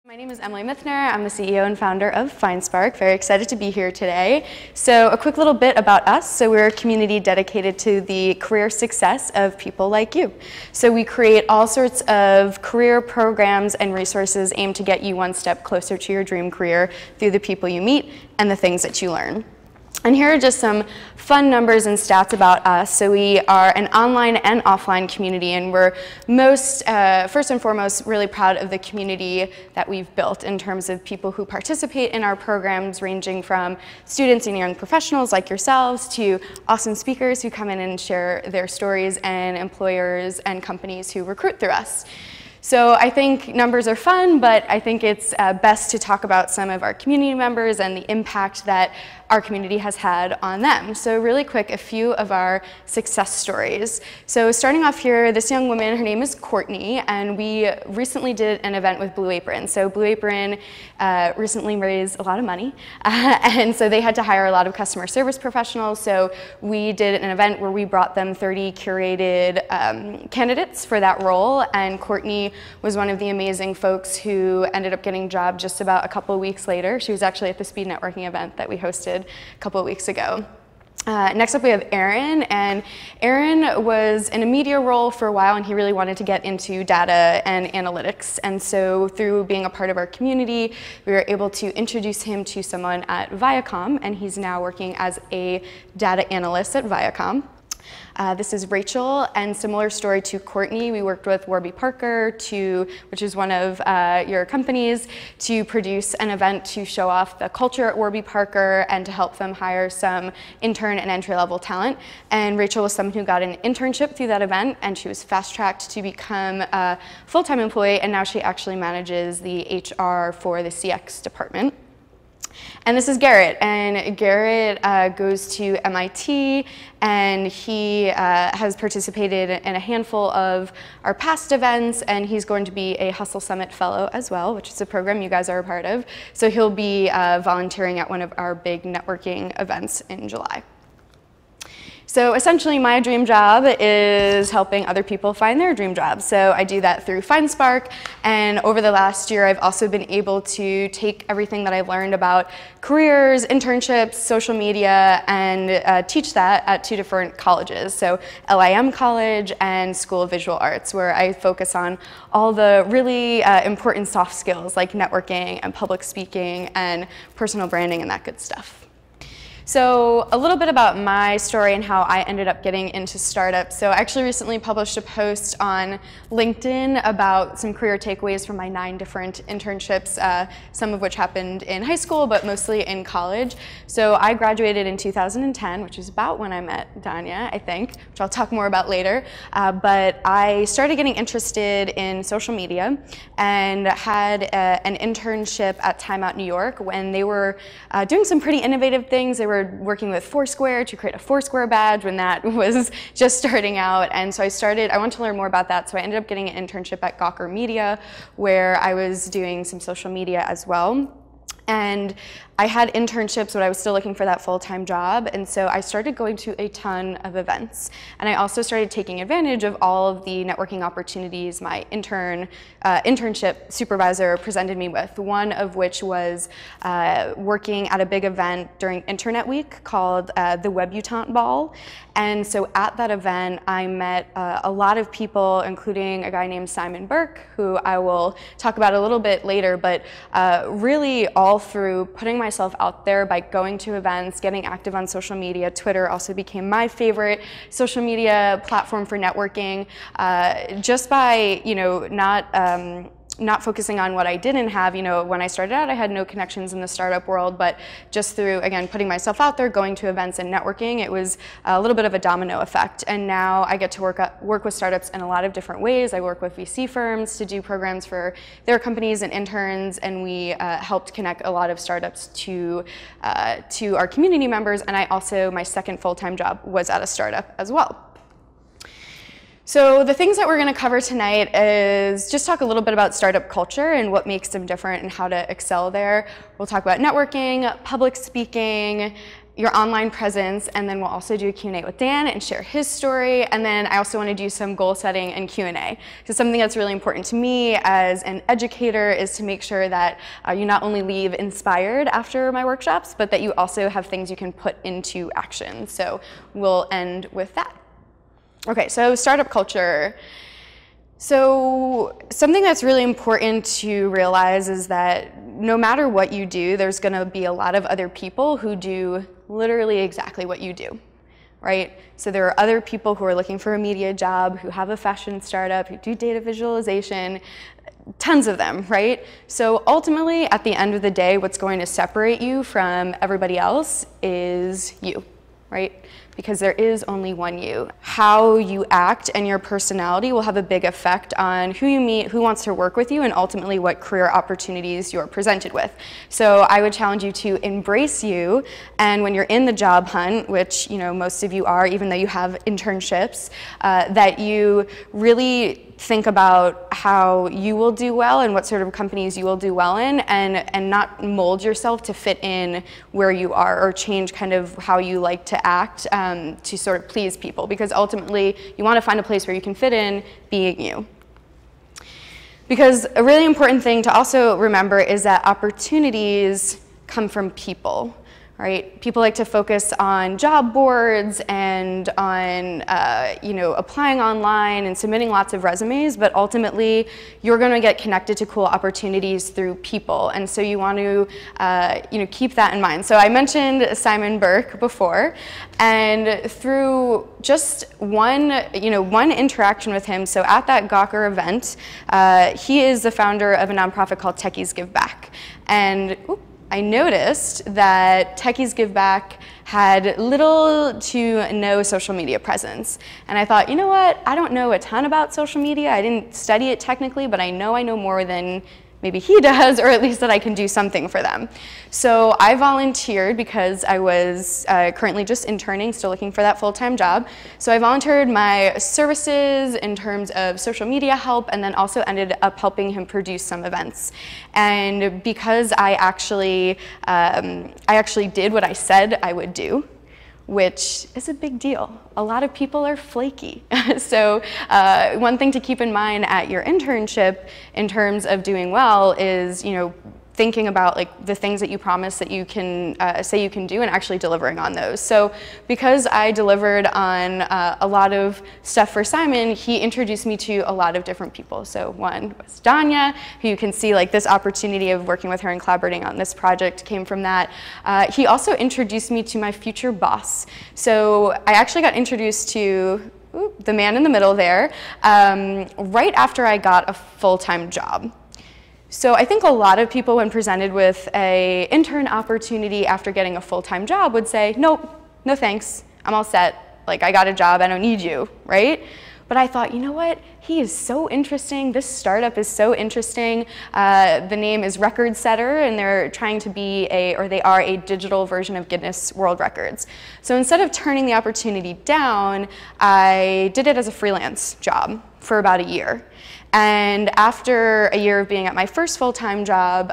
My name is Emily Mithner. I'm the CEO and founder of FindSpark. Very excited to be here today. So a quick little bit about us. So we're a community dedicated to the career success of people like you. So we create all sorts of career programs and resources aimed to get you one step closer to your dream career through the people you meet and the things that you learn. And here are just some fun numbers and stats about us. So we are an online and offline community, and we're first and foremost, really proud of the community that we've built in terms of people who participate in our programs, ranging from students and young professionals like yourselves to awesome speakers who come in and share their stories, and employers and companies who recruit through us. So I think numbers are fun, but I think it's best to talk about some of our community members and the impact that our community has had on them. So really quick, a few of our success stories. So starting off here, this young woman, her name is Courtney, and we recently did an event with Blue Apron. So Blue Apron recently raised a lot of money, and so they had to hire a lot of customer service professionals. So we did an event where we brought them 30 curated candidates for that role, and Courtney was one of the amazing folks who ended up getting a job just about a couple of weeks later. She was actually at the speed networking event that we hosted a couple of weeks ago. Next up we have Aaron, and Aaron was in a media role for a while, and he really wanted to get into data and analytics, and so through being a part of our community we were able to introduce him to someone at Viacom, and he's now working as a data analyst at Viacom. This is Rachel, and similar story to Courtney. We worked with Warby Parker, which is one of your companies, to produce an event to show off the culture at Warby Parker and to help them hire some intern and entry-level talent. And Rachel was someone who got an internship through that event, and she was fast-tracked to become a full-time employee, and now she actually manages the HR for the CX department. And this is Garrett, and Garrett goes to MIT, and he has participated in a handful of our past events, and he's going to be a Hustle Summit Fellow as well, which is a program you guys are a part of. So he'll be volunteering at one of our big networking events in July. So essentially my dream job is helping other people find their dream jobs. So I do that through FindSpark, and over the last year I've also been able to take everything that I've learned about careers, internships, social media, and teach that at two different colleges. So LIM College and School of Visual Arts, where I focus on all the really important soft skills like networking and public speaking and personal branding and that good stuff. So a little bit about my story and how I ended up getting into startups. So I actually recently published a post on LinkedIn about some career takeaways from my 9 different internships, some of which happened in high school, but mostly in college. So I graduated in 2010, which is about when I met Danya, I think, which I'll talk more about later. But I started getting interested in social media and had an internship at Time Out New York when they were doing some pretty innovative things. They were working with Foursquare to create a Foursquare badge when that was just starting out, and so I wanted to learn more about that, so I ended up getting an internship at Gawker Media where I was doing some social media as well. And I had internships, but I was still looking for that full-time job, and so I started going to a ton of events. And I also started taking advantage of all of the networking opportunities my internship supervisor presented me with, one of which was working at a big event during Internet Week called the Webutante Ball. And so at that event, I met a lot of people, including a guy named Simon Burke, who I will talk about a little bit later, but really all through putting myself out there by going to events, getting active on social media. Twitter also became my favorite social media platform for networking, just by not focusing on what I didn't have. When I started out, I had no connections in the startup world, but just through, again, putting myself out there, going to events and networking, it was a little bit of a domino effect. And now I get to work with startups in a lot of different ways. I work with VC firms to do programs for their companies and interns, and we helped connect a lot of startups to our community members. And my second full-time job was at a startup as well. So the things that we're going to cover tonight is just talk a little bit about startup culture and what makes them different and how to excel there. We'll talk about networking, public speaking, your online presence, and then we'll also do a Q&A with Dan and share his story. And then I also want to do some goal setting and Q&A. So something that's really important to me as an educator is to make sure that you not only leave inspired after my workshops, but that you also have things you can put into action. So we'll end with that. Okay, so startup culture. So something that's really important to realize is that no matter what you do, there's going to be a lot of other people who do literally exactly what you do, right? So there are other people who are looking for a media job, who have a fashion startup, who do data visualization, tons of them, right? So ultimately, at the end of the day, what's going to separate you from everybody else is you, right? Because there is only one you. How you act and your personality will have a big effect on who you meet, who wants to work with you, and ultimately what career opportunities you're presented with. So I would challenge you to embrace you, and when you're in the job hunt, which most of you are, even though you have internships, that you really think about how you will do well and what sort of companies you will do well in, and not mold yourself to fit in where you are or change kind of how you like to act to sort of please people, because ultimately you want to find a place where you can fit in being you. Because a really important thing to also remember is that opportunities come from people. Right? People like to focus on job boards and on applying online and submitting lots of resumes, but ultimately you're going to get connected to cool opportunities through people, and so you want to keep that in mind. So I mentioned Simon Burke before, and through just one interaction with him, so at that Gawker event, he is the founder of a nonprofit called Techies Give Back, and I noticed that Techies Give Back had little to no social media presence. And I thought, you know what, I don't know a ton about social media. I didn't study it technically, but I know more than maybe he does, or at least that I can do something for them. So I volunteered because I was currently just interning, still looking for that full-time job. So I volunteered my services in terms of social media help, and then also ended up helping him produce some events. And because I actually did what I said I would do, which is a big deal. A lot of people are flaky. So one thing to keep in mind at your internship in terms of doing well is, thinking about the things that you promise that you can say you can do, and actually delivering on those. So because I delivered on a lot of stuff for Simon, he introduced me to a lot of different people. So one was Danya, who you can see this opportunity of working with her and collaborating on this project came from that. He also introduced me to my future boss. So I actually got introduced to the man in the middle there right after I got a full-time job. So I think a lot of people, when presented with an intern opportunity after getting a full-time job, would say, nope, no thanks, I'm all set, I got a job, I don't need you, right? But I thought, you know what, he is so interesting, this startup is so interesting. The name is Record Setter, and they're trying to be they are a digital version of Guinness World Records. So instead of turning the opportunity down, I did it as a freelance job for about a year. And after a year of being at my first full-time job,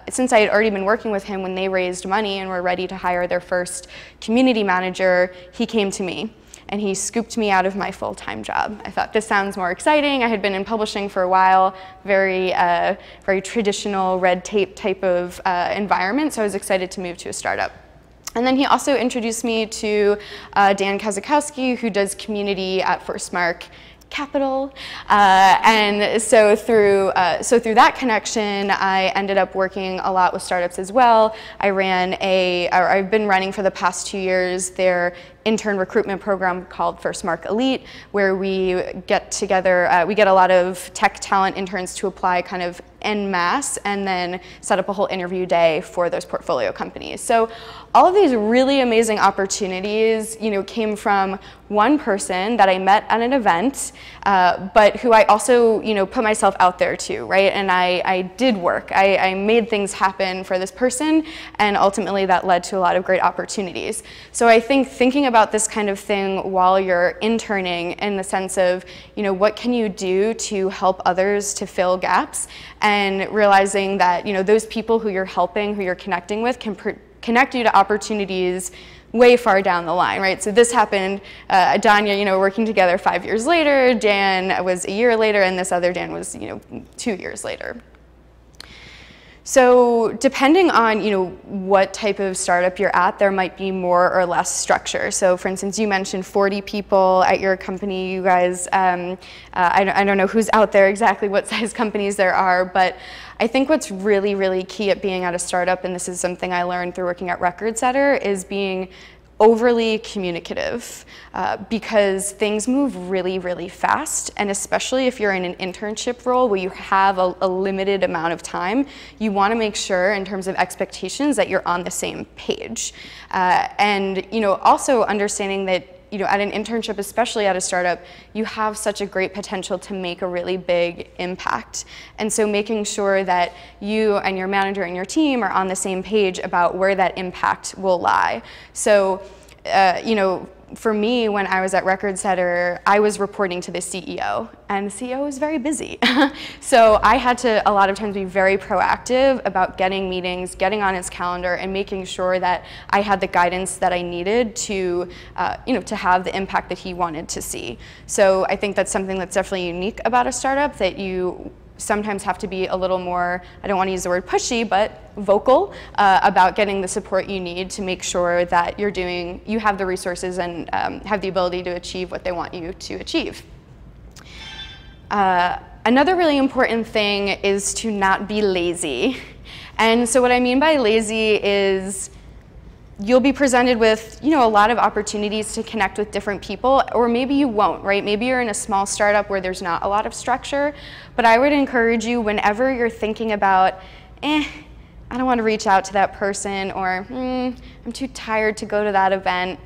since I had already been working with him when they raised money and were ready to hire their first community manager, he came to me and he scooped me out of my full-time job. I thought, this sounds more exciting. I had been in publishing for a while, very traditional red tape type of environment, so I was excited to move to a startup. And then he also introduced me to Dan Kazakowski, who does community at Firstmark Capital, and so through that connection, I ended up working a lot with startups as well. I've been running for the past 2 years their intern recruitment program called Firstmark Elite, where we get together, we get a lot of tech talent interns to apply kind of en masse, and then set up a whole interview day for those portfolio companies. So all of these really amazing opportunities, came from one person that I met at an event, but who I also, put myself out there to, right? And I did work. I made things happen for this person, and ultimately that led to a lot of great opportunities. So I think thinking about this kind of thing while you're interning, in the sense of, what can you do to help others to fill gaps, and realizing that, those people who you're helping, who you're connecting with, can connect you to opportunities way far down the line, right? So this happened, Danya, you know, working together 5 years later, Dan was a year later, and this other Dan was, you know, 2 years later. So depending on, you know, what type of startup you're at, there might be more or less structure. So for instance, you mentioned 40 people at your company. You guys, I don't know who's out there exactly what size companies there are, but I think what's really, really key at being at a startup, and this is something I learned through working at Recordsetter, is being overly communicative because things move really, really fast, and especially if you're in an internship role where you have a limited amount of time, you want to make sure in terms of expectations that you're on the same page. And you know, also understanding that, you know, at an internship, especially at a startup, you have such a great potential to make a really big impact. And so making sure that you and your manager and your team are on the same page about where that impact will lie. So, you know, for me, when I was at Recordsetter, I was reporting to the CEO, and the CEO was very busy. So I had to, a lot of times, be very proactive about getting meetings, getting on his calendar, and making sure that I had the guidance that I needed to, you know, to have the impact that he wanted to see. So I think that's something that's definitely unique about a startup, that you sometimes have to be a little more, I don't want to use the word pushy, but vocal about getting the support you need to make sure that you have the resources and have the ability to achieve what they want you to achieve. Another really important thing is to not be lazy. And so what I mean by lazy is you'll be presented with, you know, a lot of opportunities to connect with different people, or maybe you won't, right? Maybe you're in a small startup where there's not a lot of structure, but I would encourage you, whenever you're thinking about, I don't want to reach out to that person, or I'm too tired to go to that event,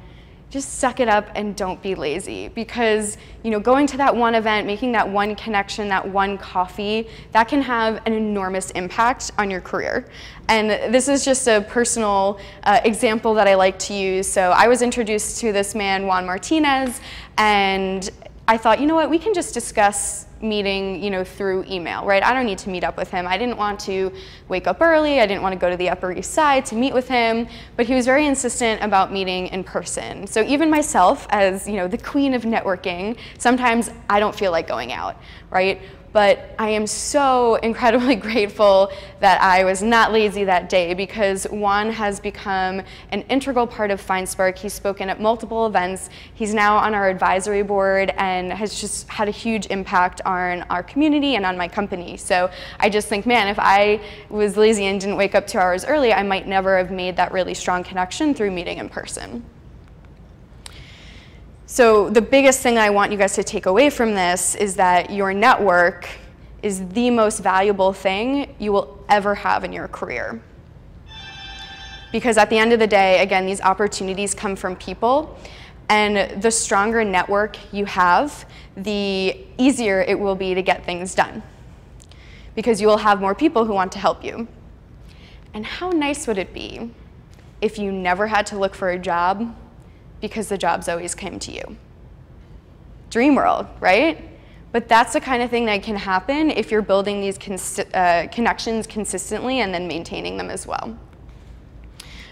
just suck it up and don't be lazy, because, you know, going to that one event, making that one connection, that one coffee, that can have an enormous impact on your career. And this is just a personal example that I like to use. So I was introduced to this man, Juan Martinez, and I thought, you know what, we can just discuss meeting, you know, through email, right? I don't need to meet up with him. I didn't want to wake up early. I didn't want to go to the Upper East Side to meet with him, but he was very insistent about meeting in person. So even myself, as, you know, the queen of networking, sometimes I don't feel like going out, right? But I am so incredibly grateful that I was not lazy that day, because Juan has become an integral part of FindSpark. He's spoken at multiple events. He's now on our advisory board and has just had a huge impact on our community and on my company. So I just think, man, if I was lazy and didn't wake up 2 hours early, I might never have made that really strong connection through meeting in person. So the biggest thing I want you guys to take away from this is that your network is the most valuable thing you will ever have in your career. Because at the end of the day, again, these opportunities come from people, and the stronger network you have, the easier it will be to get things done, because you will have more people who want to help you. And how nice would it be if you never had to look for a job, because the jobs always came to you? Dream world, right? But that's the kind of thing that can happen if you're building these connections consistently and then maintaining them as well.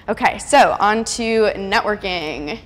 Okay, so on to networking.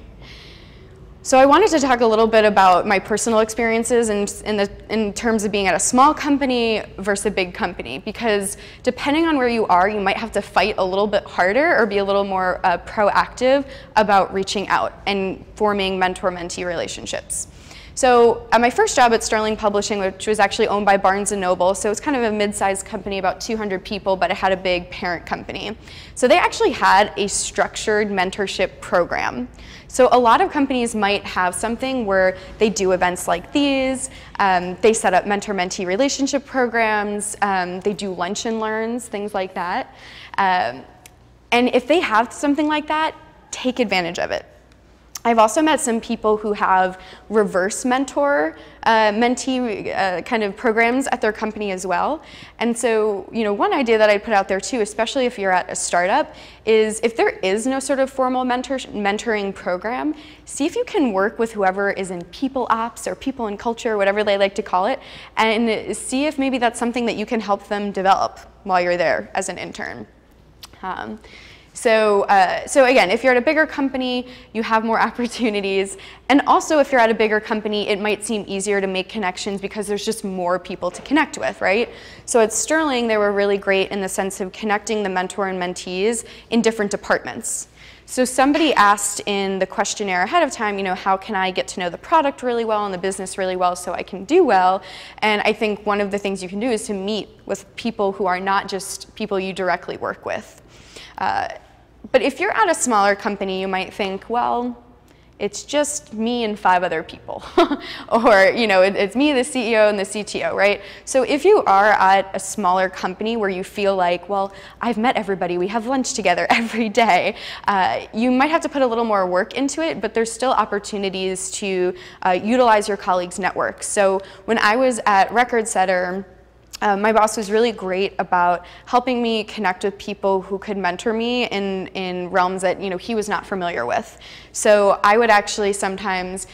So I wanted to talk a little bit about my personal experiences in terms of being at a small company versus a big company, because depending on where you are, you might have to fight a little bit harder or be a little more proactive about reaching out and forming mentor-mentee relationships. So at my first job at Sterling Publishing, which was actually owned by Barnes & Noble, so it's kind of a mid-sized company, about 200 people, but it had a big parent company. So they actually had a structured mentorship program. So a lot of companies might have something where they do events like these, they set up mentor-mentee relationship programs, they do lunch and learns, things like that. And if they have something like that, take advantage of it. I've also met some people who have reverse mentor, mentee kind of programs at their company as well. And so, you know, one idea that I'd put out there too, especially if you're at a startup, is if there is no sort of formal mentoring program, see if you can work with whoever is in people ops or people and culture, whatever they like to call it, and see if maybe that's something that you can help them develop while you're there as an intern. So again, if you're at a bigger company, you have more opportunities. And also, if you're at a bigger company, it might seem easier to make connections because there's just more people to connect with, right? So at Sterling, they were really great in the sense of connecting the mentor and mentees in different departments. So somebody asked in the questionnaire ahead of time, how can I get to know the product really well and the business really well so I can do well? And I think one of the things you can do is to meet with people who are not just people you directly work with. But if you're at a smaller company, you might think, well, it's just me and 5 other people. Or, it's me, the CEO, and the CTO, right? So if you are at a smaller company where you feel like, well, I've met everybody, we have lunch together every day, you might have to put a little more work into it, but there's still opportunities to utilize your colleagues' networks. So when I was at Record Setter, my boss was really great about helping me connect with people who could mentor me in realms that he was not familiar with. So I would actually sometimes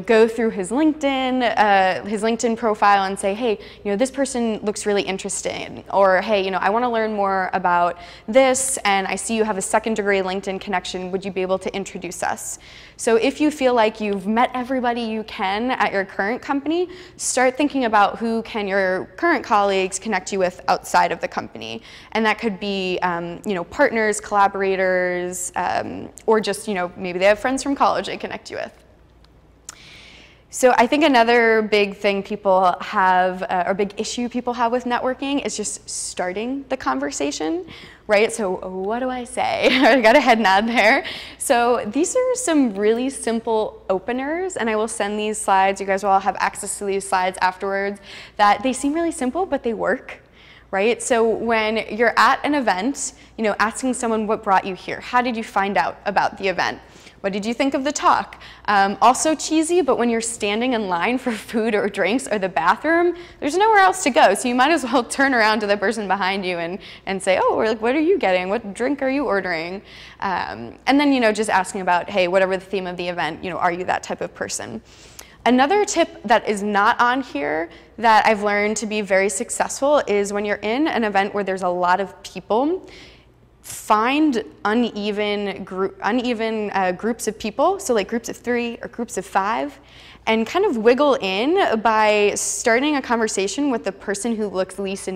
go through his LinkedIn profile and say, hey, this person looks really interesting, or hey, I want to learn more about this, and I see you have a second-degree LinkedIn connection. Would you be able to introduce us? So if you feel like you've met everybody you can at your current company, start thinking about who can your current colleagues connect you with outside of the company. And that could be partners, collaborators, or just maybe they have friends from college they connect you with. So I think another big thing people have, or big issue people have with networking is just starting the conversation, right? So what do I say? I got a head nod there. So these are some really simple openers, and I will send these slides. You guys will all have access to these slides afterwards. That they seem really simple, but they work. Right? So when you're at an event, asking someone what brought you here, how did you find out about the event? What did you think of the talk? Also cheesy, but when you're standing in line for food or drinks or the bathroom, there's nowhere else to go. So you might as well turn around to the person behind you and say, oh, what are you getting? What drink are you ordering? And then, just asking about, hey, whatever the theme of the event, are you that type of person? Another tip that is not on here that I've learned to be very successful is when you're in an event where there's a lot of people, find uneven groups of people, so like groups of 3 or groups of 5, and kind of wiggle in by starting a conversation with the person who looks least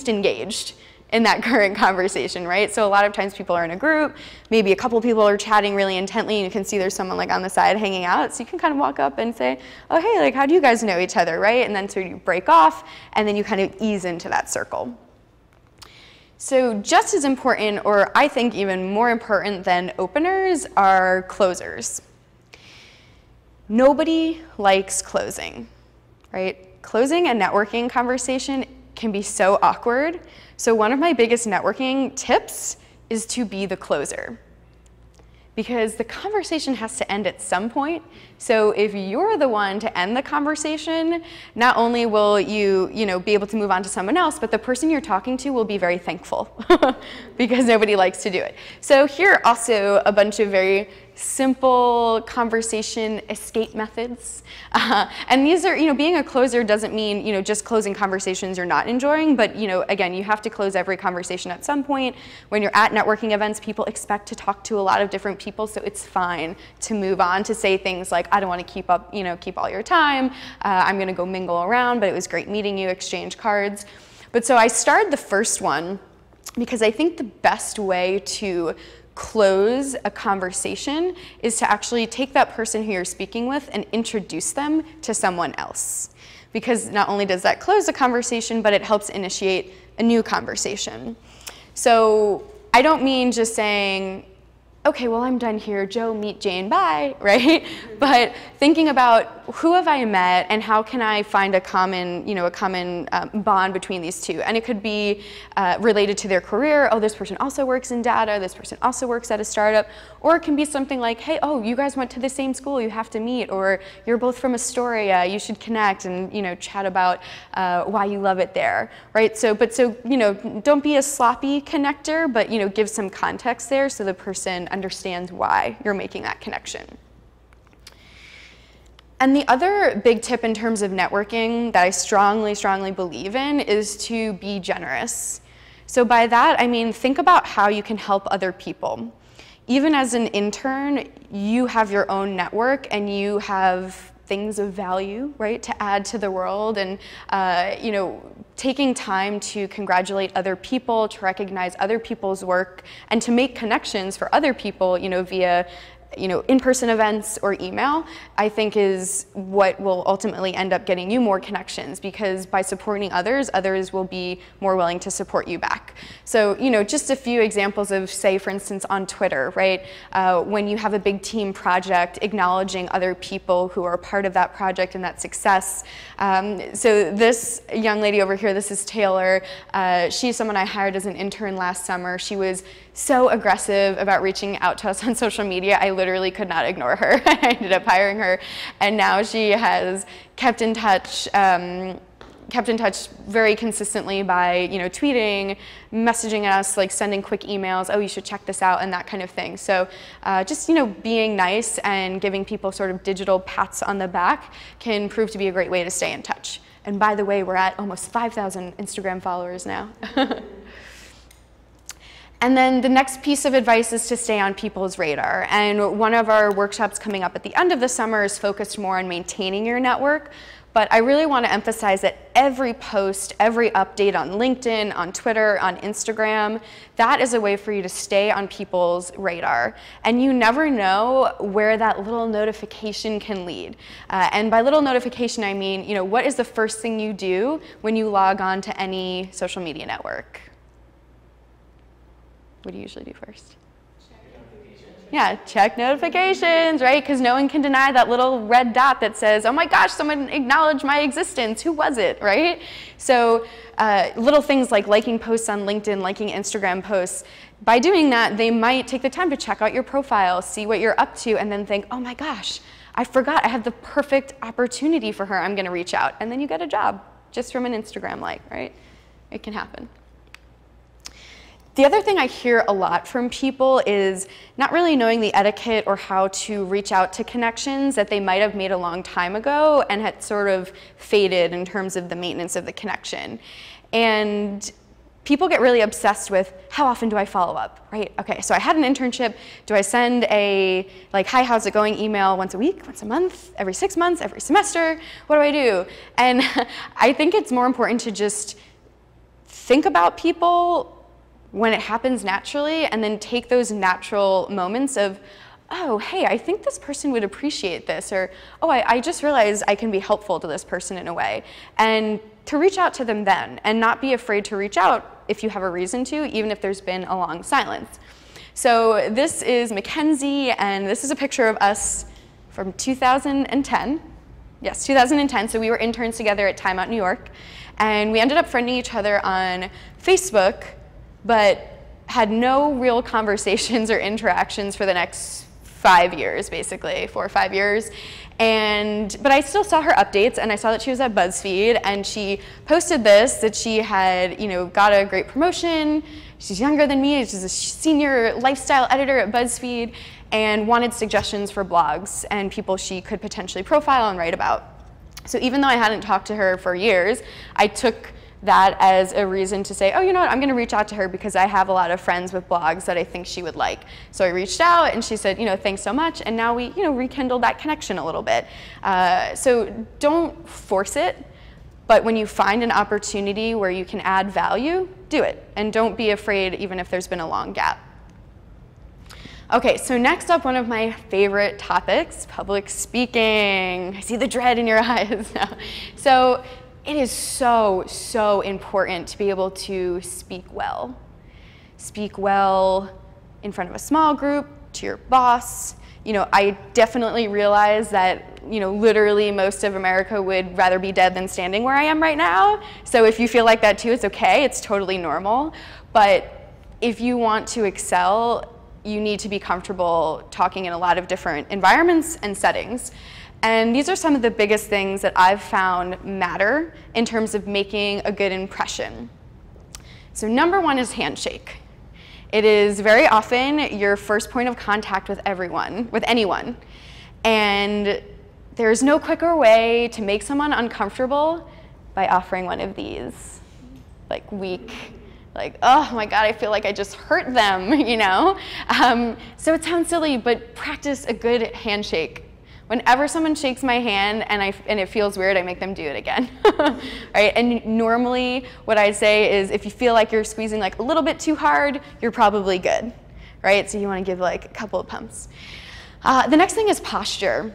engaged in that current conversation, right? So a lot of times people are in a group, maybe a couple people are chatting really intently, and you can see there's someone like on the side hanging out, so you can kind of walk up and say, oh, hey, like, how do you guys know each other, right? And then so you break off, and then you kind of ease into that circle. So just as important, or I think even more important than openers, are closers. Nobody likes closing, right? Closing a networking conversation can be so awkward. So one of my biggest networking tips is to be the closer, because the conversation has to end at some point. So if you're the one to end the conversation, not only will you, be able to move on to someone else, but the person you're talking to will be very thankful because nobody likes to do it. So here are also a bunch of very simple conversation escape methods. And these are, being a closer doesn't mean, just closing conversations you're not enjoying, but, again, you have to close every conversation at some point. When you're at networking events, people expect to talk to a lot of different people, so it's fine to move on, to say things like, I don't want to keep up, keep all your time. I'm going to go mingle around, but it was great meeting you, exchange cards. But so I started the first one because I think the best way to close a conversation is to actually take that person who you're speaking with and introduce them to someone else. Because not only does that close the conversation, but it helps initiate a new conversation. So I don't mean just saying, okay, well, I'm done here, Joe, meet Jane, bye, right? But thinking about who have I met and how can I find a common, bond between these two. And it could be related to their career. Oh, this person also works in data. This person also works at a startup. Or it can be something like, hey, oh, you guys went to the same school, you have to meet. Or you're both from Astoria, you should connect and, chat about why you love it there, right? So, don't be a sloppy connector, but, give some context there so the person understands why you're making that connection. And the other big tip in terms of networking that I strongly, strongly believe in is to be generous. So by that, I mean, think about how you can help other people. even as an intern, you have your own network and you have things of value, right, to add to the world. And you know, taking time to congratulate other people, to recognize other people's work, and to make connections for other people, you know, via in-person events or email, I think is what will ultimately end up getting you more connections, because by supporting others, others will be more willing to support you back. So, you know, just a few examples of, say, for instance, on Twitter, right? When you have a big team project, acknowledging other people who are part of that project and that success. So this young lady over here, this is Taylor. She's someone I hired as an intern last summer. She was so aggressive about reaching out to us on social media, I literally could not ignore her. I ended up hiring her, and now she has kept in touch very consistently by, you know, tweeting, messaging us, like sending quick emails, oh, you should check this out, and that kind of thing. So just, you know, being nice and giving people sort of digital pats on the back can prove to be a great way to stay in touch. And by the way, we're at almost 5,000 Instagram followers now. And then the next piece of advice is to stay on people's radar. And one of our workshops coming up at the end of the summer is focused more on maintaining your network. But I really want to emphasize that every post, every update on LinkedIn, on Twitter, on Instagram, that is a way for you to stay on people's radar. And you never know where that little notification can lead. And by little notification, I mean, you know, what is the first thing you do when you log on to any social media network? What do you usually do first? Check notifications. Yeah, check notifications, right? Because no one can deny that little red dot that says, oh my gosh, someone acknowledged my existence. Who was it, right? So little things like liking posts on LinkedIn, liking Instagram posts, by doing that, they might take the time to check out your profile, see what you're up to, and then think, oh my gosh, I forgot I have the perfect opportunity for her. I'm going to reach out. And then you get a job just from an Instagram like, right? It can happen. The other thing I hear a lot from people is not really knowing the etiquette or how to reach out to connections that they might have made a long time ago and had sort of faded in terms of the maintenance of the connection. And people get really obsessed with how often do I follow up, right? Okay, so I had an internship. Do I send a like, hi, how's it going email once a week, once a month, every 6 months, every semester? What do I do? And I think it's more important to just think about people when it happens naturally, and then take those natural moments of, oh, hey, I think this person would appreciate this, or, oh, I just realized I can be helpful to this person in a way. And to reach out to them then, and not be afraid to reach out if you have a reason to, even if there's been a long silence. So this is Mackenzie, and this is a picture of us from 2010. Yes, 2010, so we were interns together at Time Out New York, and we ended up friending each other on Facebook, but had no real conversations or interactions for the next 5 years, basically, 4 or 5 years. But I still saw her updates, and I saw that she was at BuzzFeed, and she posted this, that she had, you know, got a great promotion. She's younger than me. She's a senior lifestyle editor at BuzzFeed, and wanted suggestions for blogs and people she could potentially profile and write about. So even though I hadn't talked to her for years, I took that as a reason to say, oh, you know what, I'm going to reach out to her because I have a lot of friends with blogs that I think she would like. So I reached out, and she said, you know, thanks so much, and now we, you know, rekindled that connection a little bit. So don't force it, but when you find an opportunity where you can add value, do it, and don't be afraid even if there's been a long gap. Okay, so next up, one of my favorite topics, public speaking. I see the dread in your eyes now. So it is so, so important to be able to speak well. Speak well in front of a small group, to your boss. You know, I definitely realize that, you know, literally most of America would rather be dead than standing where I am right now. So if you feel like that too, it's okay, it's totally normal. But if you want to excel, you need to be comfortable talking in a lot of different environments and settings. And these are some of the biggest things that I've found matter in terms of making a good impression. So number one is handshake. It is very often your first point of contact with anyone. And there's no quicker way to make someone uncomfortable by offering one of these, like, weak, Like, oh my God, I feel like I just hurt them, you know? So it sounds silly, but practice a good handshake. Whenever someone shakes my hand and it feels weird, I make them do it again, right? And normally what I say is if you feel like you're squeezing like a little bit too hard, you're probably good, right? So you want to give like a couple of pumps. The next thing is posture.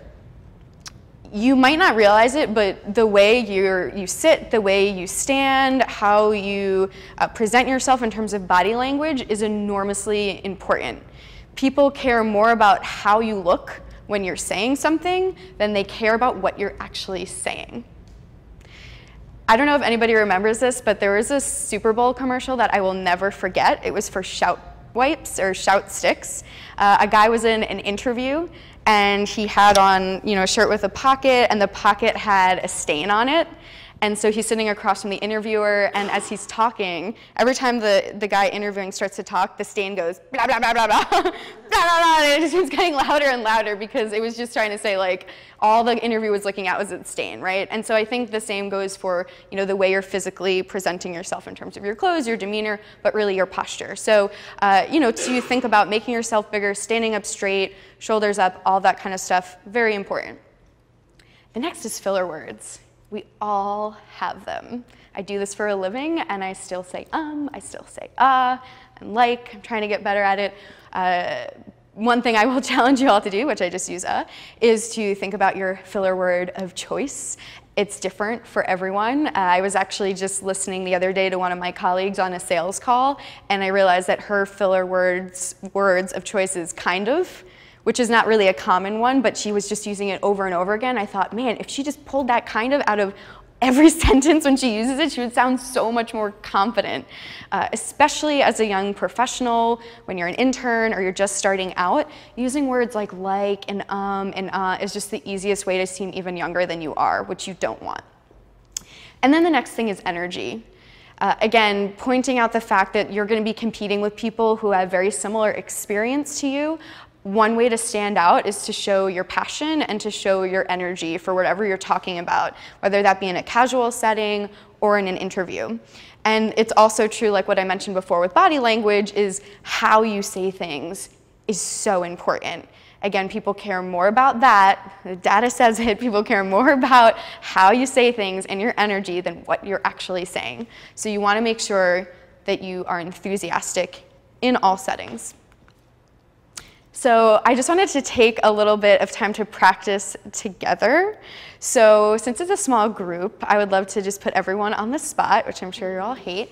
You might not realize it, but the way you sit, the way you stand, how you present yourself in terms of body language is enormously important. People care more about how you look when you're saying something than they care about what you're actually saying. I don't know if anybody remembers this, but there was a Super Bowl commercial that I will never forget. It was for Shout wipes or Shout sticks. A guy was in an interview and he had on, you know, a shirt with a pocket, and the pocket had a stain on it. And so he's sitting across from the interviewer, and as he's talking, every time the guy interviewing starts to talk, the stain goes blah, blah, blah, blah, blah, blah, blah, blah, and it just keeps getting louder and louder because it was just trying to say, like, all the interview was looking at was its stain, right? And so I think the same goes for, you know, the way you're physically presenting yourself in terms of your clothes, your demeanor, but really your posture. So, you know, to think about making yourself bigger, standing up straight, shoulders up, all that kind of stuff, very important. The next is filler words. We all have them. I do this for a living, and I still say I still say and like. I'm trying to get better at it. One thing I will challenge you all to do, which I just use is to think about your filler word of choice. It's different for everyone. I was actually just listening the other day to one of my colleagues on a sales call, and I realized that her filler words of choice is kind of, which is not really a common one, but she was just using it over and over again. I thought, man, if she just pulled that kind of out of every sentence when she uses it, she would sound so much more confident, especially as a young professional, when you're an intern or you're just starting out. Using words like and is just the easiest way to seem even younger than you are, which you don't want. And then the next thing is energy. Again, pointing out the fact that you're going to be competing with people who have very similar experience to you. One way to stand out is to show your passion and to show your energy for whatever you're talking about, whether that be in a casual setting or in an interview. And it's also true, like what I mentioned before with body language, is how you say things is so important. Again, people care more about that. The data says it. People care more about how you say things and your energy than what you're actually saying. So you want to make sure that you are enthusiastic in all settings. So I just wanted to take a little bit of time to practice together. So since it's a small group, I would love to just put everyone on the spot, which I'm sure you all hate.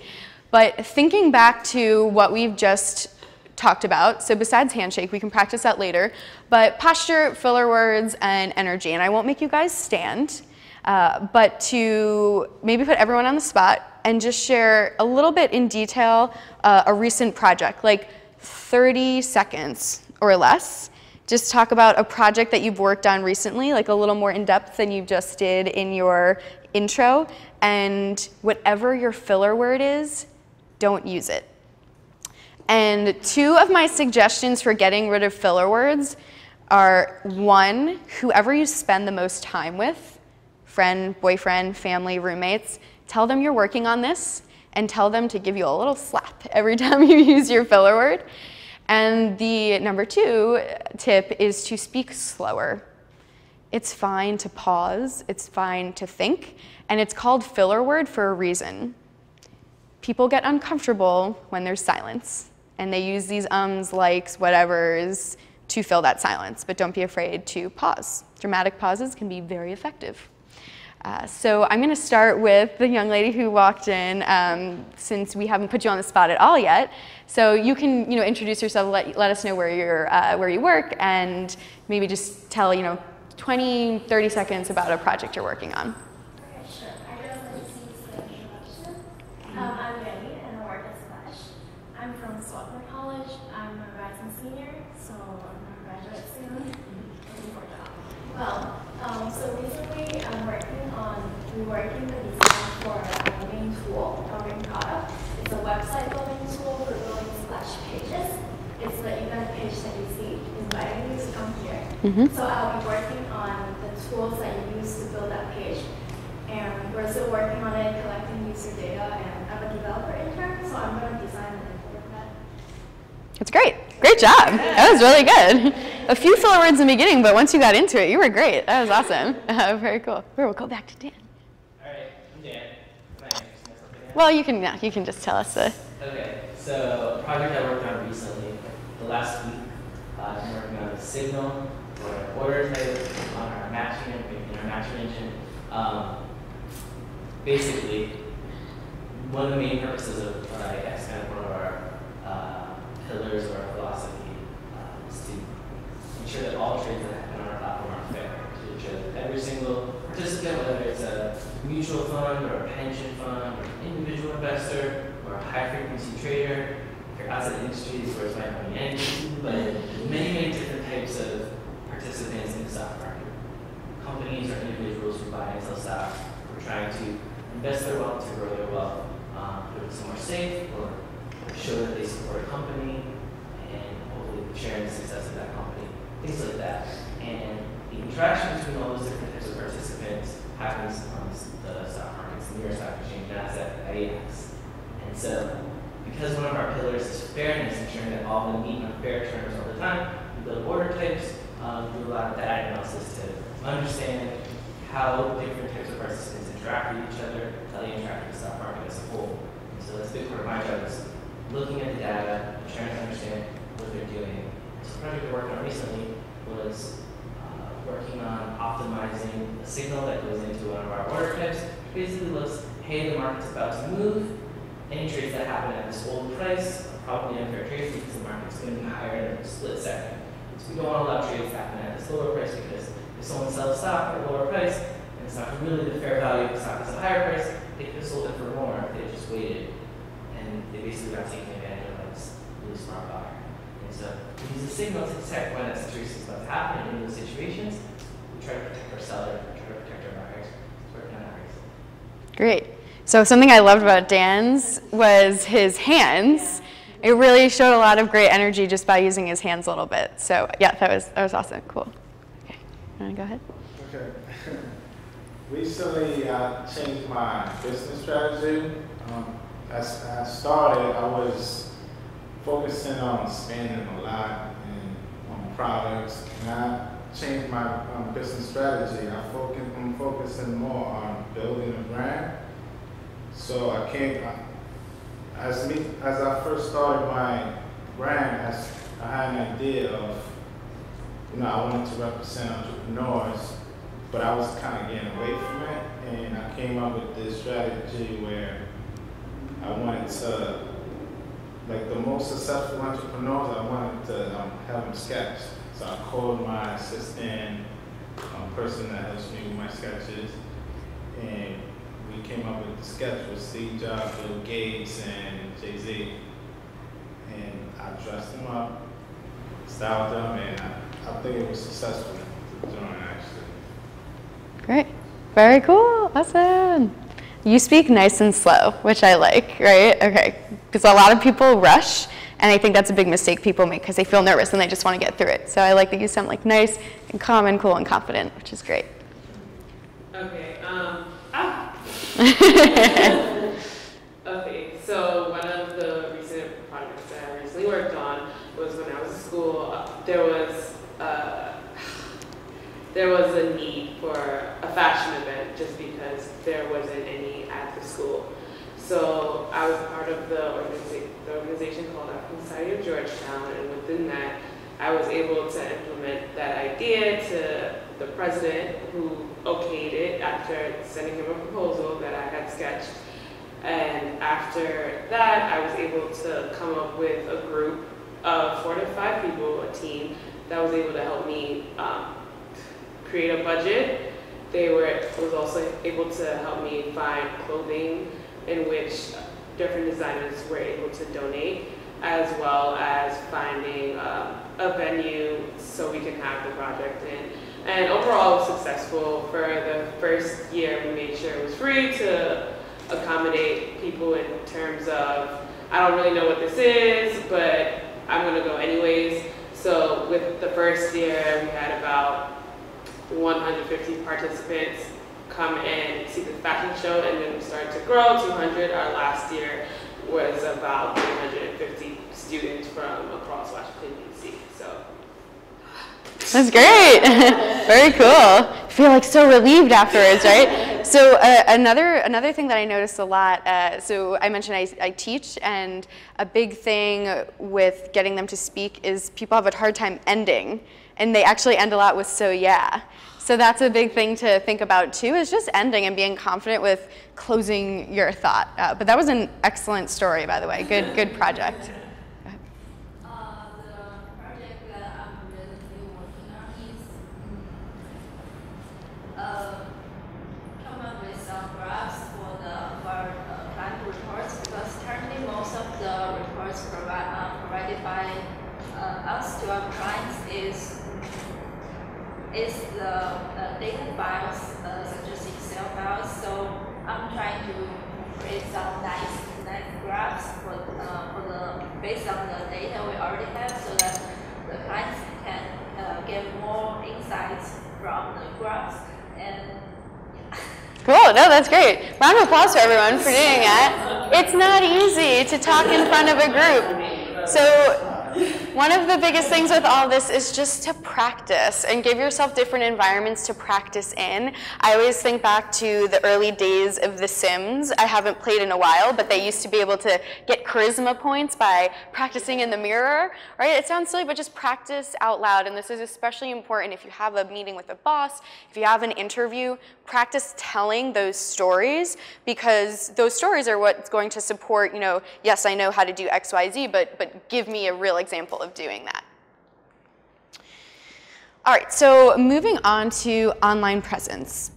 But thinking back to what we've just talked about, so besides handshake, we can practice that later, but posture, filler words, and energy. And I won't make you guys stand, but to maybe put everyone on the spot and just share a little bit in detail a recent project, like 30 seconds or less. Just talk about a project that you've worked on recently, like a little more in depth than you just did in your intro. And whatever your filler word is, don't use it. And two of my suggestions for getting rid of filler words are, one, whoever you spend the most time with, friend, boyfriend, family, roommates, tell them you're working on this and tell them to give you a little slap every time you use your filler word. And the number two tip is to speak slower. It's fine to pause, it's fine to think, and it's called filler word for a reason. People get uncomfortable when there's silence, and they use these ums, likes, whatevers to fill that silence, but don't be afraid to pause. Dramatic pauses can be very effective. So I'm going to start with the young lady who walked in, since we haven't put you on the spot at all yet. So you can, introduce yourself, let us know where you work, and maybe just tell, 20, 30 seconds about a project you're working on. Okay, sure. I guess I just need to say an introduction. I'm Jenny, and I work at Splash. I'm from Swarthmore College. I'm a rising senior, so I'm going to graduate soon. Looking for a job. Well, so recently we're working the design for a main tool, our main product. It's a website building tool for building Splash pages. It's the event page that you see, inviting you to come here. So I'll be working on the tools that you use to build that page. And we're still working on it, collecting user data, and I'm a developer intern, so I'm going to Great. Great job. That was really good. A few filler words in the beginning, but once you got into it, you were great. That was awesome. Very cool. We'll go back to Dan. All right, I'm Dan. Can I introduce myself again? Well, you can just tell us the. Okay, so a project I worked on recently, the last week, I'm working on the signal or order type on our matching engine. Basically, one of the main purposes of that's kind of one of our pillars or our philosophy is to ensure that all trades that happen on our platform are fair, to ensure that every single participant, whether it's a mutual fund or a pension fund or an individual investor or a high frequency trader, if you're outside the industry, these words might not mean anything, but many different types of participants in the stock market. Companies or individuals who buy and sell stocks who are trying to invest their wealth, to grow their wealth, put it somewhere safe, or show that they support a company, and hopefully share in the success of that company, things like that. And the interaction between all those different types of participants happens on the stock markets, the New York Stock Exchange, NASDAQ, AEX. And so, because one of our pillars is fairness, ensuring that all of them meet on fair terms all the time, we build order types, do a lot of data analysis to understand how different types of participants interact with each other, how they interact with the stock market as a whole. And so that's a big part of my job is looking at the data, trying to understand what they're doing. So the project I worked on recently was working on optimizing a signal that goes into one of our order types. Basically looks, hey, the market's about to move. Any trades that happen at this old price are probably unfair trades because the market's going to be higher in a split second. So we don't want to allow trades to happen at this lower price because if someone sells stock at a lower price and it's not really the fair value of the stock is a higher price, they could have sold it for more if they just waited. And they basically got taken advantage of this really smart buyer. And so we use a signal to detect when that situation is about to happen in those situations. We try to protect our seller, we try to protect our buyers. It's working on ours. Great. So something I loved about Dan's was his hands. It really showed a lot of great energy just by using his hands a little bit. So yeah, that was awesome. Cool. Okay, you want to go ahead? Okay. Recently, I changed my business strategy. As I started, I was focusing on spending a lot on products, and I changed my business strategy. I'm focusing more on building a brand. So as I first started my brand, I had an idea of, I wanted to represent entrepreneurs, but I was kind of getting away from it, and I came up with this strategy where I wanted to, like the most successful entrepreneurs, I wanted to have them sketch. So I called my assistant, person that helps me with my sketches, and we came up with the sketch with Steve Jobs, Bill Gates, and Jay-Z. And I dressed them up, styled them, and I think it was successful to join, actually. Great. Very cool. Awesome. You speak nice and slow, which I like, right? Okay. Because a lot of people rush, and I think that's a big mistake people make because they feel nervous and they just want to get through it. So I like that you sound like nice and calm and cool and confident, which is great. Okay. Okay, so one of the recent projects that I recently worked on was when I was in school. There was a need for a fashion event just because there wasn't any at the school. So I was part of the organization called African Society of Georgetown, and within that, I was able to implement that idea to the president, who okayed it after sending him a proposal that I had sketched. And after that, I was able to come up with a group of 4 to 5 people, a team, that was able to help me create a budget. Was also able to help me find clothing in which different designers were able to donate, as well as finding a venue so we can have the project in. And overall, it was successful. For the first year, we made sure it was free to accommodate people in terms of, I don't really know what this is, but I'm gonna go anyways. So with the first year, we had about 150 participants come and see the fashion show, and then we started to grow, 200. Our last year was about 350 students students from across Washington, D.C. So. That's great. Very cool. I feel like so relieved afterwards, right? So another thing that I noticed a lot, so I mentioned I teach, and a big thing with getting them to speak is people have a hard time ending, and they actually end a lot with "so yeah." So that's a big thing to think about too, is just ending and being confident with closing your thought. But that was an excellent story, by the way. Good project. Come up with some graphs for client reports, because currently most of the reports provided by us to our clients is the data files, such as Excel files. So I'm trying to create some nice graphs based on the data we already have, so that the clients can get more insights from the graphs. And cool, no, that's great. Round of applause for everyone for doing that. It's not easy to talk in front of a group. So one of the biggest things with all this is just to practice and give yourself different environments to practice in. I always think back to the early days of The Sims. I haven't played in a while, but they used to be able to get charisma points by practicing in the mirror, right? It sounds silly, but just practice out loud. And this is especially important if you have a meeting with a boss, if you have an interview, practice telling those stories, because those stories are what's going to support, yes, I know how to do X, Y, Z, but give me a real example of doing that. All right, so moving on to online presence.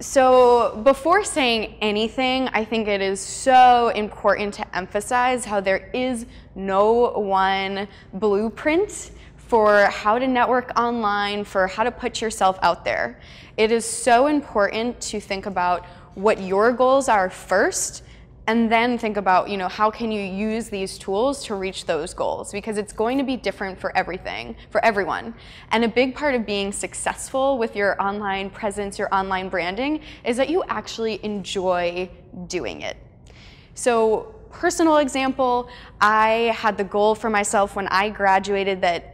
So before saying anything, I think it is so important to emphasize how there is no one blueprint for how to network online, for how to put yourself out there. It is so important to think about what your goals are first, and then think about, how can you use these tools to reach those goals, because it's going to be different for everyone. And a big part of being successful with your online presence, your online branding, is that you actually enjoy doing it. So, personal example, I had the goal for myself when I graduated that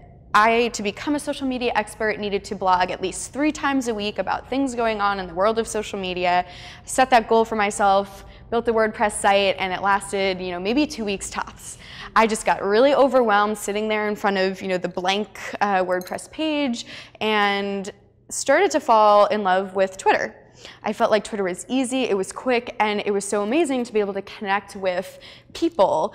to become a social media expert, needed to blog at least 3 times a week about things going on in the world of social media. I set that goal for myself, built the WordPress site, and it lasted, maybe 2 weeks tops. I just got really overwhelmed sitting there in front of, the blank WordPress page, and started to fall in love with Twitter. I felt like Twitter was easy, it was quick, and it was so amazing to be able to connect with people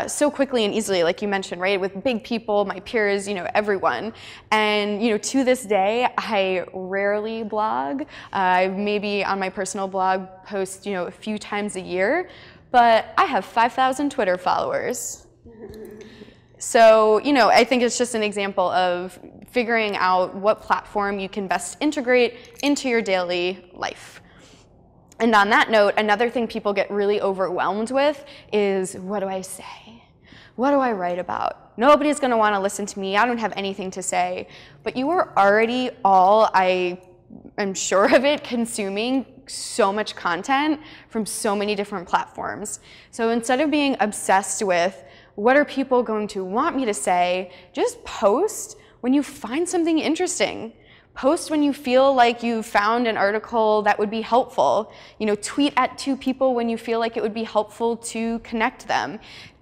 so quickly and easily, like you mentioned, right? With big people, my peers, everyone. And to this day, I rarely blog. I maybe on my personal blog post, a few times a year, but I have 5,000 Twitter followers. So, I think it's just an example of figuring out what platform you can best integrate into your daily life. And on that note, another thing people get really overwhelmed with is, what do I say? What do I write about? Nobody's going to want to listen to me. I don't have anything to say. But you are already I'm sure of it, consuming so much content from so many different platforms. So instead of being obsessed with, what are people going to want me to say, just post when you find something interesting. Post when you feel like you found an article that would be helpful. Tweet at 2 people when you feel like it would be helpful to connect them.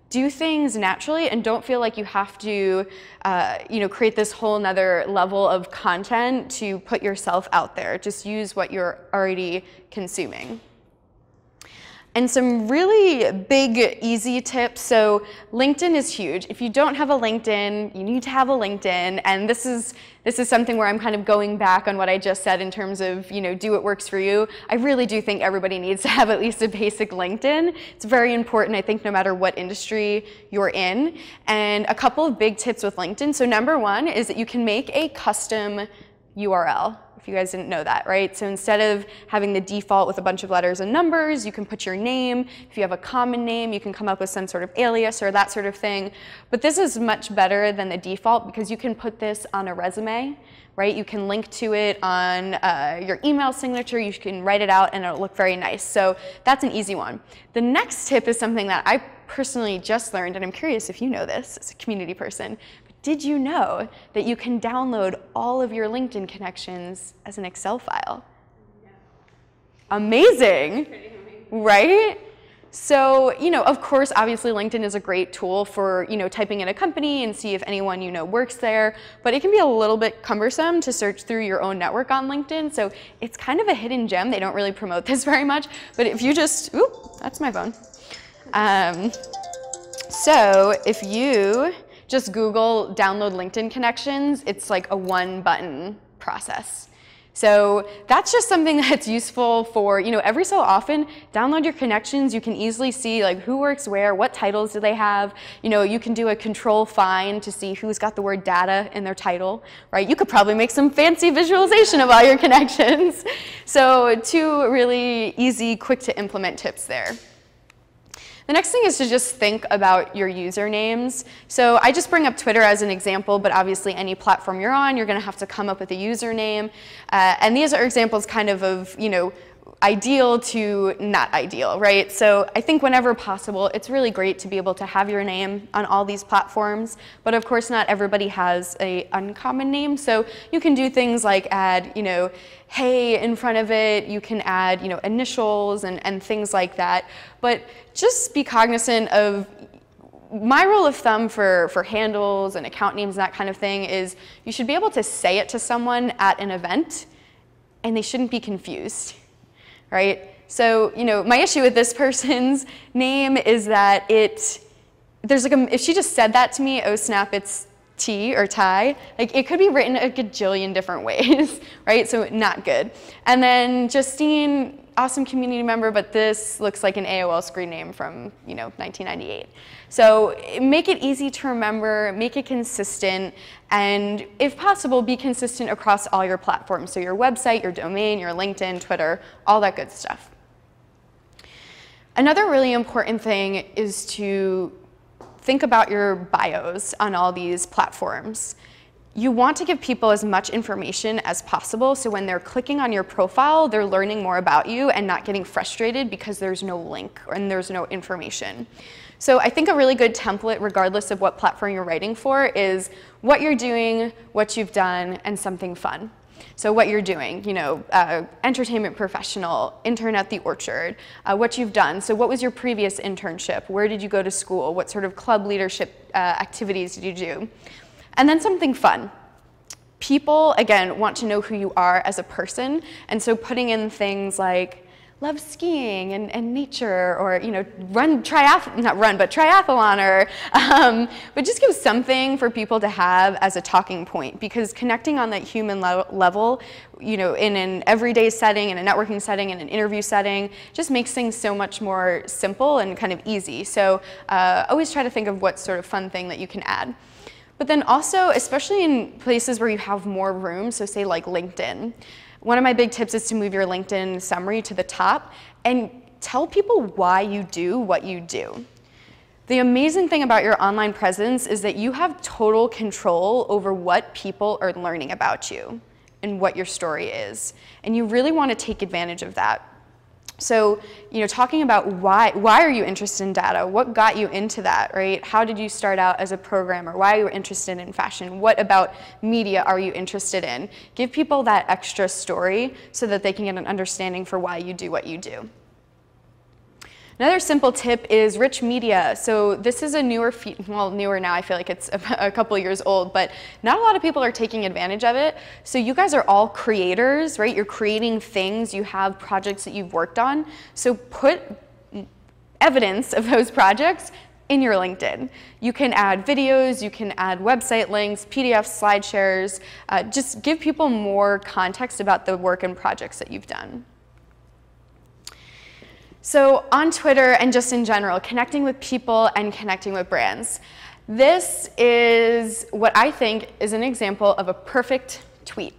Do things naturally and don't feel like you have to create this whole nother level of content to put yourself out there. Just use what you're already consuming. And some really big, easy tips. So LinkedIn is huge. If you don't have a LinkedIn, you need to have a LinkedIn. And this is something where I'm kind of going back on what I just said in terms of, do what works for you. I really do think everybody needs to have at least a basic LinkedIn. It's very important, I think, no matter what industry you're in. And a couple of big tips with LinkedIn. So number 1 is that you can make a custom URL, if you guys didn't know that, right? So instead of having the default with a bunch of letters and numbers, you can put your name. If you have a common name, you can come up with some sort of alias or that sort of thing. But this is much better than the default because you can put this on a resume, right? You can link to it on your email signature. You can write it out and it'll look very nice. So that's an easy one. The next tip is something that I personally just learned, and I'm curious if you know this as a community person. Did you know that you can download all of your LinkedIn connections as an Excel file? Yeah. Amazing, right? So, of course, obviously LinkedIn is a great tool for, typing in a company and see if anyone you know works there, but it can be a little bit cumbersome to search through your own network on LinkedIn, so it's kind of a hidden gem. They don't really promote this very much, but if you just, ooh, that's my phone. So if you just Google download LinkedIn connections, it's like a one-button process. So that's just something that's useful for, every so often, download your connections. You can easily see like who works where, what titles do they have. You can do a control find to see who's got the word data in their title, right? You could probably make some fancy visualization of all your connections. So 2 really easy, quick to implement tips there. The next thing is to just think about your usernames. So I just bring up Twitter as an example, but obviously any platform you're on, you're going to have to come up with a username. And these are examples kind of ideal to not ideal, right? So I think whenever possible, it's really great to be able to have your name on all these platforms, but of course not everybody has an uncommon name. So you can do things like add, hey in front of it, you can add, initials and things like that. But just be cognizant of my rule of thumb for handles and account names and that kind of thing is you should be able to say it to someone at an event and they shouldn't be confused. Right? So, my issue with this person's name is that there's like if she just said that to me, oh snap, it's T or Ty, like it could be written a gajillion different ways, right? So not good. And then Justine, awesome community member, but this looks like an AOL screen name from, 1998. So make it easy to remember, make it consistent, and if possible, be consistent across all your platforms. So your website, your domain, your LinkedIn, Twitter, all that good stuff. Another really important thing is to think about your bios on all these platforms. You want to give people as much information as possible so when they're clicking on your profile, they're learning more about you and not getting frustrated because there's no link and there's no information. So I think a really good template, regardless of what platform you're writing for, is what you're doing, what you've done, and something fun. So what you're doing, entertainment professional, intern at the Orchard, what you've done. So what was your previous internship? Where did you go to school? What sort of club leadership activities did you do? And then something fun. People, again, want to know who you are as a person, and so putting in things like love skiing and nature, or triathlon, or but just give something for people to have as a talking point, because connecting on that human level, in an everyday setting, in a networking setting, in an interview setting, just makes things so much more simple and kind of easy. So always try to think of what sort of fun thing that you can add. But then also, especially in places where you have more room, so say like LinkedIn, one of my big tips is to move your LinkedIn summary to the top and tell people why you do what you do. The amazing thing about your online presence is that you have total control over what people are learning about you and what your story is. And you really want to take advantage of that. So, talking about why are you interested in data? What got you into that, right? How did you start out as a programmer? Why are you interested in fashion? What about media are you interested in? Give people that extra story so that they can get an understanding for why you do what you do. Another simple tip is rich media. So this is a newer now, I feel like it's a couple years old, but not a lot of people are taking advantage of it. So you guys are all creators, right? You're creating things, you have projects that you've worked on. So put evidence of those projects in your LinkedIn. You can add videos, you can add website links, PDFs, slide shares. Just give people more context about the work and projects that you've done. So on Twitter and just in general, connecting with people and connecting with brands. This is what I think is an example of a perfect tweet.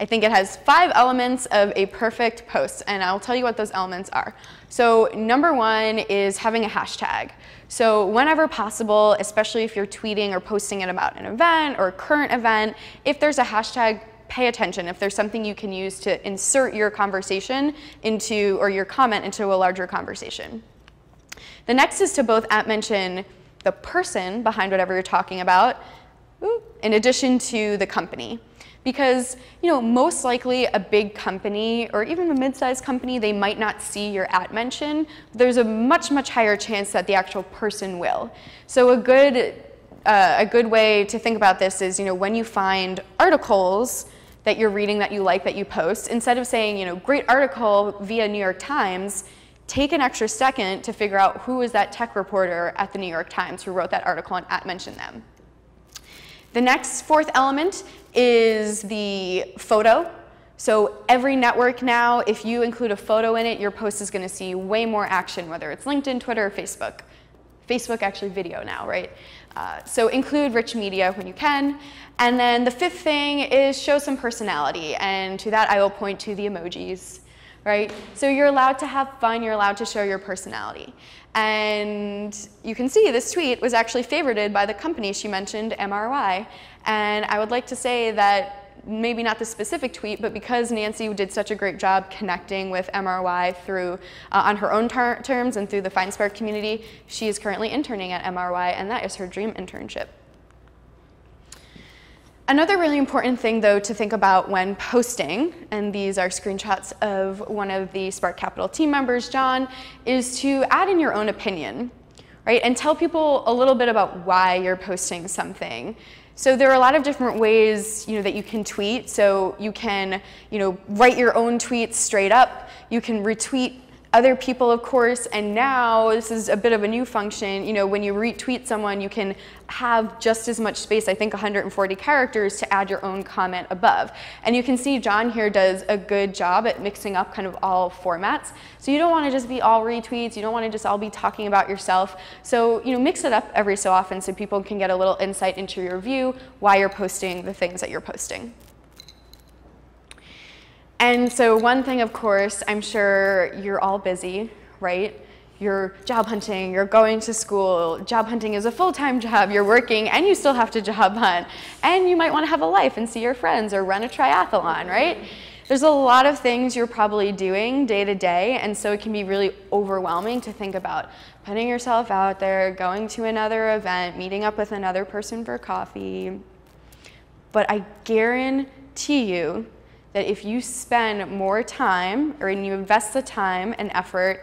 I think it has 5 elements of a perfect post, and I'll tell you what those elements are. So number 1 is having a hashtag. So whenever possible, especially if you're tweeting or posting it about an event or a current event, if there's a hashtag, pay attention. If there's something you can use to insert your conversation into, or your comment into a larger conversation. The next is to both mention the person behind whatever you're talking about, in addition to the company. Because, most likely a big company or even a mid-sized company, they might not see your @mention. There's a much, much higher chance that the actual person will. So a good way to think about this is, when you find articles that you're reading that you like, that you post, instead of saying, great article via New York Times, take an extra second to figure out who is that tech reporter at the New York Times who wrote that article and @mention them. The next 4th element is the photo. So every network now, if you include a photo in it, your post is going to see way more action, whether it's LinkedIn, Twitter, or Facebook. Facebook actually video now, right? So include rich media when you can. And then the 5th thing is show some personality. And to that, I will point to the emojis, right? So you're allowed to have fun. You're allowed to show your personality. And you can see this tweet was actually favorited by the company she mentioned, MRY. And I would like to say that maybe not the specific tweet, but because Nancy did such a great job connecting with MRY through on her own terms and through the FindSpark community, she is currently interning at MRY, and that is her dream internship. Another really important thing, though, to think about when posting, and these are screenshots of one of the Spark Capital team members, John, is to add in your own opinion, right? And tell people a little bit about why you're posting something. So there are a lot of different ways, that you can tweet. So you can, write your own tweets straight up. You can retweet other people, of course, and now this is a bit of a new function. When you retweet someone, you can have just as much space, I think 140 characters, to add your own comment above. And you can see John here does a good job at mixing up kind of all formats. So you don't want to just be all retweets. You don't want to just all be talking about yourself. So, mix it up every so often so people can get a little insight into your view, why you're posting the things that you're posting. And so one thing, of course, I'm sure you're all busy, right? You're job hunting, you're going to school, job hunting is a full-time job, you're working, and you still have to job hunt. And you might want to have a life and see your friends or run a triathlon, right? There's a lot of things you're probably doing day to day, and so it can be really overwhelming to think about putting yourself out there, going to another event, meeting up with another person for coffee. But I guarantee you that if you spend more time, or you invest the time and effort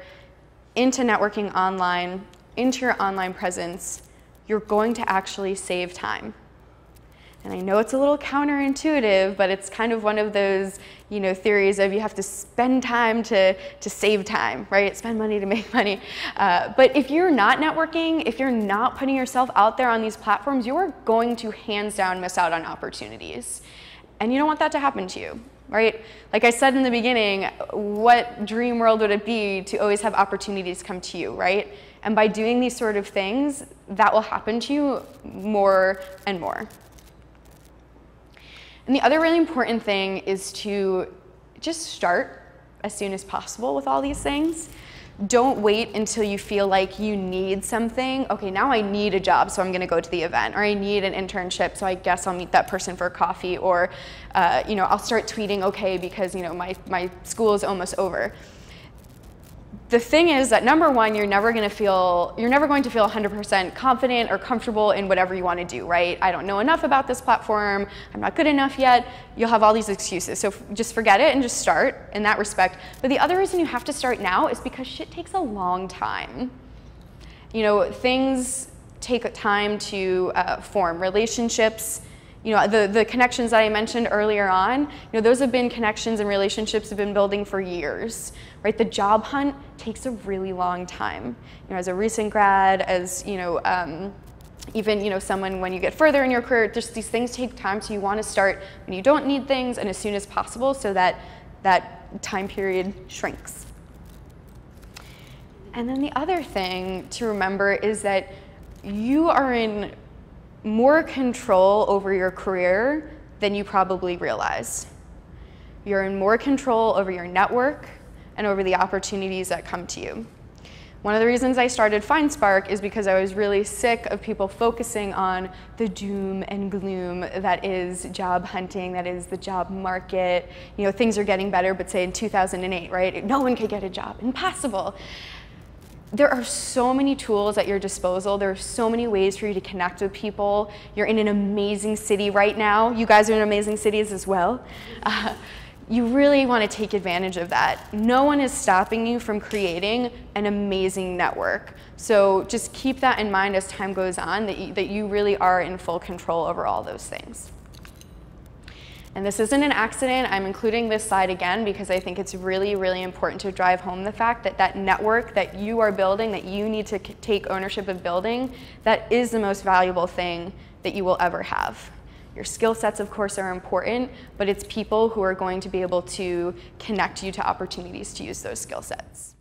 into networking online, into your online presence, you're going to actually save time. And I know it's a little counterintuitive, but it's kind of one of those, theories of you have to spend time to save time, right? Spend money to make money. But if you're not networking, if you're not putting yourself out there on these platforms, you're going to hands down miss out on opportunities. And you don't want that to happen to you. Right? Like I said in the beginning, what dream world would it be to always have opportunities come to you, right? And by doing these sort of things, that will happen to you more and more. And the other really important thing is to just start as soon as possible with all these things. Don't wait until you feel like you need something. Okay, now I need a job, so I'm gonna go to the event, or I need an internship, so I guess I'll meet that person for coffee, or I'll start tweeting, okay, because my school is almost over. The thing is that number one, you're never going to feel 100% confident or comfortable in whatever you want to do, right? I don't know enough about this platform. I'm not good enough yet. You'll have all these excuses. So just forget it and just start in that respect. But the other reason you have to start now is because shit takes a long time. Things take time to form. Relationships, the connections that I mentioned earlier on, those have been connections and relationships have been building for years, right? The job hunt takes a really long time. As a recent grad, as even someone when you get further in your career, just these things take time, so you want to start when you don't need things and as soon as possible, so that that time period shrinks. And then the other thing to remember is that you are in more control over your career than you probably realize. You're in more control over your network and over the opportunities that come to you. One of the reasons I started FindSpark is because I was really sick of people focusing on the doom and gloom that is job hunting, that is the job market. You know, things are getting better, but say in 2008, right? No one could get a job, impossible. There are so many tools at your disposal. There are so many ways for you to connect with people. You're in an amazing city right now. You guys are in amazing cities as well. You really want to take advantage of that. No one is stopping you from creating an amazing network. So just keep that in mind as time goes on, that you really are in full control over all those things. And this isn't an accident. I'm including this slide again because I think it's really, really important to drive home the fact that that network that you are building, that you need to take ownership of building, that is the most valuable thing that you will ever have. Your skill sets, of course, are important, but it's people who are going to be able to connect you to opportunities to use those skill sets.